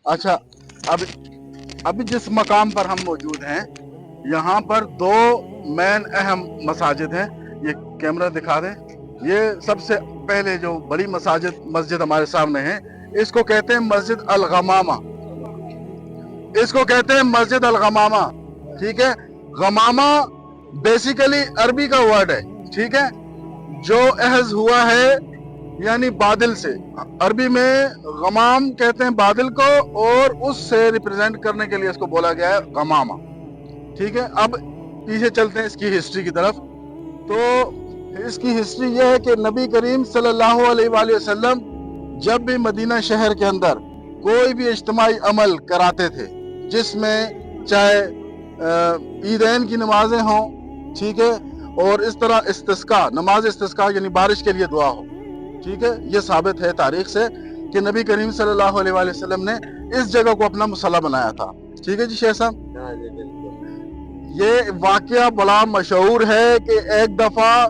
اچھا، اب ابھی جس مقام پر ہم موجود ہیں یہاں پر دو مین اہم مساجد ہیں. یہ کیمرہ دکھا دیں. یہ سب سے پہلے جو بڑی مسجد ہمارے سامنے ہے اس کو کہتے ہیں مسجد الغمامہ. اس کو کہتے ہیں مسجد الغمامہ. ٹھیک ہے. غمامہ بیسیکلی عربی کا ورڈ ہے. ٹھیک ہے. جو احز ہوا ہے یعنی بادل سے. عربی میں غمام کہتے ہیں بادل کو اور اس سے ریپرزینٹ کرنے کے لیے اس کو بولا گیا ہے غمامہ. ٹھیک ہے. اب پیچھے چلتے ہیں اس کی ہسٹری کی طرف. تو اس کی ہسٹری یہ ہے کہ نبی کریم صلی اللہ علیہ وآلہ وسلم جب بھی مدینہ شہر کے اندر کوئی بھی اجتماعی عمل کراتے تھے جس میں چاہے عیدین کی نمازیں ہوں. ٹھیک ہے. اور اس طرح استسقاء، نماز استسقاء یعنی بارش کے لیے دعا ہو. ٹھیک ہے. یہ ثابت ہے تاریخ سے کہ نبی کریم صلی اللہ علیہ وآلہ وسلم نے اس جگہ کو اپنا مصلی بنایا تھا. ٹھیک ہے جی شیخ صاحب. یہ واقعہ بڑا مشہور ہے کہ ایک دفعہ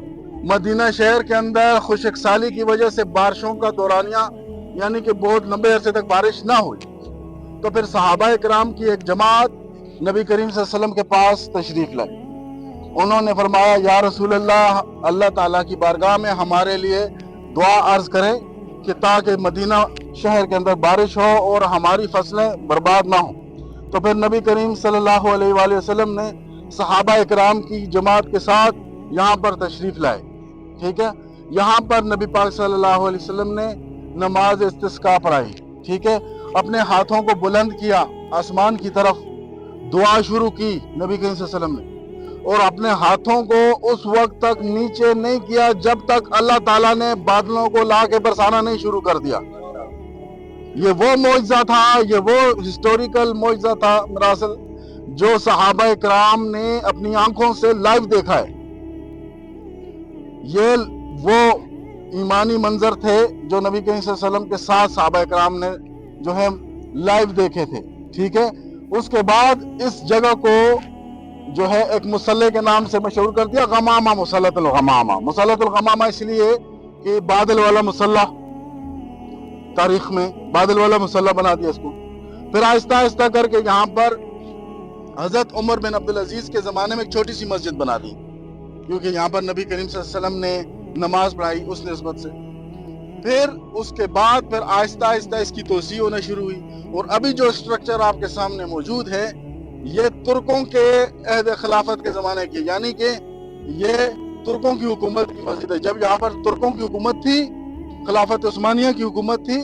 مدینہ شہر کے اندر خشک سالی کی وجہ سے بارشوں کا دورانیہ یعنی کہ بہت لمبے عرصے تک بارش نہ ہوئی تو پھر صحابہ کرام کی ایک جماعت نبی کریم صلی اللہ علیہ وسلم کے پاس تشریف لائی. انہوں نے فرمایا یا رسول اللہ، اللہ تعالیٰ کی بارگاہ میں ہمارے لیے دعا عرض کریں کہ تاکہ مدینہ شہر کے اندر بارش ہو اور ہماری فصلیں برباد نہ ہوں. تو پھر نبی کریم صلی اللہ علیہ وآلہ وسلم نے صحابہ اکرام کی جماعت کے ساتھ یہاں پر تشریف لائے. ٹھیک ہے. یہاں پر نبی پاک صلی اللہ علیہ وسلم نے نماز استسقاء پڑھائی. ٹھیک ہے. اپنے ہاتھوں کو بلند کیا آسمان کی طرف، دعا شروع کی نبی کریم صلی اللہ علیہ وسلم نے، اور اپنے ہاتھوں کو اس وقت تک نیچے نہیں کیا جب تک اللہ تعالیٰ نے بادلوں کو لا کے برسانا نہیں شروع کر دیا. یہ وہ معجزہ تھا، یہ وہ ہسٹوریکل معجزہ تھا مراصل جو صحابہ اکرام نے اپنی آنکھوں سے لائیو دیکھا ہے. یہ وہ ایمانی منظر تھے جو نبی کریم صلی اللہ علیہ وسلم کے ساتھ صحابہ اکرام نے جو ہے لائیو دیکھے تھے. ٹھیک ہے. اس کے بعد اس جگہ کو جو ہے ایک مصلی کے نام سے مشہور کر دیا، غمامہ، مصلۃ الغمامہ. مصلۃ الغمامہ اس لیے کہ بادل والا مصلی، تاریخ میں بادل والا مصلی بنا دیا اس کو. پھر آہستہ آہستہ کر کے یہاں پر حضرت عمر بن عبدالعزیز کے زمانے میں ایک چھوٹی سی مسجد بنا دی کیونکہ یہاں پر نبی کریم صلی اللہ علیہ وسلم نے نماز پڑھائی اس نسبت سے. پھر اس کے بعد پھر آہستہ آہستہ اس کی توسیع ہونا شروع ہوئی. اور ابھی جو اسٹرکچر آپ کے سامنے موجود ہے یہ ترکوں کے عہد خلافت کے زمانے کی، یعنی کہ یہ ترکوں کی حکومت کی مسجد ہے. جب یہاں پر ترکوں کی حکومت تھی، خلافت عثمانیہ کی حکومت تھی،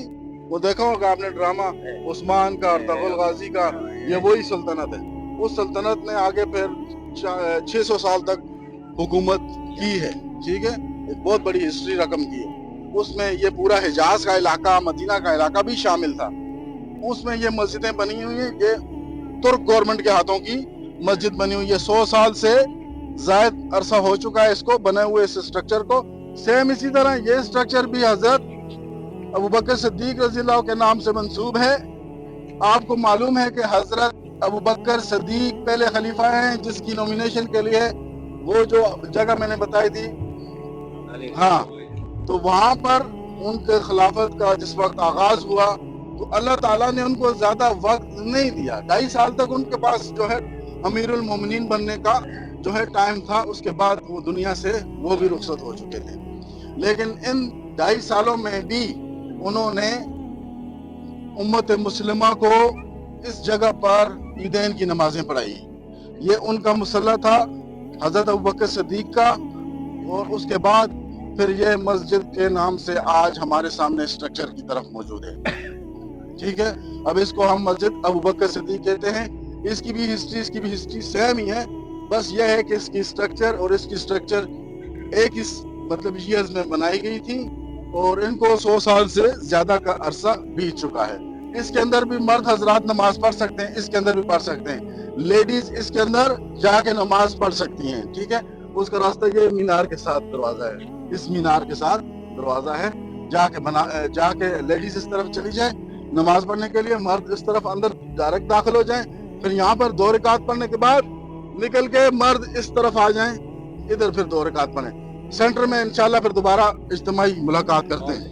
وہ دیکھا ہوگا آپ نے ڈرامہ عثمان کا اور تغل غازی کا، یہ وہی سلطنت ہے. اس سلطنت نے آگے پھر 600 سال تک حکومت کی ہے. ٹھیک ہے. ایک بہت بڑی ہسٹری رقم کی ہے. اس میں یہ پورا حجاز کا علاقہ، مدینہ کا علاقہ بھی شامل تھا. اس میں یہ مسجدیں بنی ہوئی ہیں. یہ ترک گورنمنٹ کے ہاتھوں کی مسجد بنی ہوئی ہے. 100 سال سے زائد عرصہ ہو چکا ہے اس کو بنے ہوئے اس اسٹرکچر کو. سیم اسی طرح یہ اسٹرکچر بھی حضرت ابوبکر صدیق رضی اللہ کے نام سے منسوب ہے. آپ کو معلوم ہے کہ حضرت ابوبکر صدیق پہلے خلیفہ ہیں جس کی نومینیشن کے لیے وہ جو جگہ میں نے بتائی تھی، ہاں، تو وہاں پر ان کے خلافت کا جس وقت آغاز ہوا تو اللہ تعالیٰ نے ان کو زیادہ وقت نہیں دیا. 2.5 سال تک ان کے پاس جو ہے امیر المومنین بننے کا جو ہے ٹائم تھا. اس کے بعد وہ دنیا سے وہ بھی رخصت ہو چکے تھے. لیکن ان 2.5 سالوں میں بھی انہوں نے امت مسلمہ کو اس جگہ پر عیدین کی نمازیں پڑھائی. یہ ان کا مصلی تھا حضرت ابوبکر صدیق کا. اور اس کے بعد پھر یہ مسجد کے نام سے آج ہمارے سامنے اسٹرکچر کی طرف موجود ہے. ٹھیک ہے. اب اس کو ہم مسجد ابوبکر صدیق کہتے ہیں. اس کی بھی ہسٹری سیم ہی ہے. بس یہ ہے کہ اس کی اسٹرکچر اور اس کی اسٹرکچر ایک ہی مطلب ایئرز میں بنائی گئی تھی اور ان کو 100 سال سے زیادہ کا عرصہ بیت چکا ہے. اس کے اندر بھی مرد حضرات نماز پڑھ سکتے ہیں، اس کے اندر بھی پڑھ سکتے ہیں. لیڈیز اس کے اندر جا کے نماز پڑھ سکتی ہیں. ٹھیک ہے. اس کا راستہ یہ مینار کے ساتھ دروازہ ہے. اس مینار کے ساتھ دروازہ ہے. جا کے لیڈیز اس طرف چلی جائیں نماز پڑھنے کے لیے، مرد اس طرف اندر ڈائریکٹ داخل ہو جائیں. پھر یہاں پر 2 رکعت پڑھنے کے بعد نکل کے مرد اس طرف آ جائیں، ادھر پھر 2 رکعت پڑھیں. سینٹر میں انشاءاللہ پھر دوبارہ اجتماعی ملاقات کرتے ہیں.